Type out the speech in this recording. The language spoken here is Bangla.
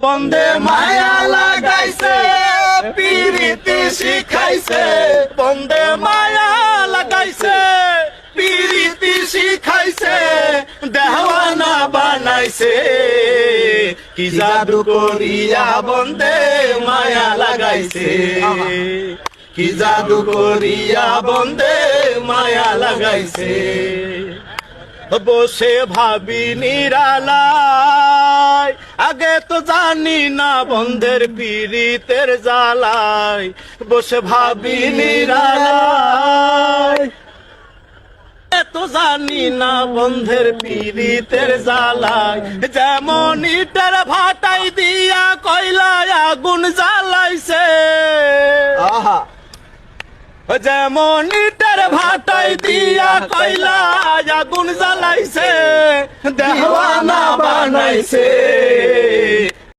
বন্ধে মায়া লাগাইছে পিরিতি শিখাইছে বন্ধে মায়া লাগাইছে পিরিতি শিখাইছে দেওয়ানা বানাইছে কি জাদু করিয়া বন্ধে মায়া লাগাইছে কি জাদু করিয়া বন্ধে মায়া লাগাইছে বসে ভাবি নিরালায় আগে তো জানি না বন্ধের পীড়িতের জ্বালায় বসে ভাবি নিরালায় তো জানি না বন্ধের পীড়িতের জ্বালায় যেমন ইটের ভাটাই দিয়া কয়লায় আগুন জ্বালাইছে যেমন ইটের ভাটাই দিয়া কয়লা আগুন জ্বালাইছে দেওয়ানা বানাইছে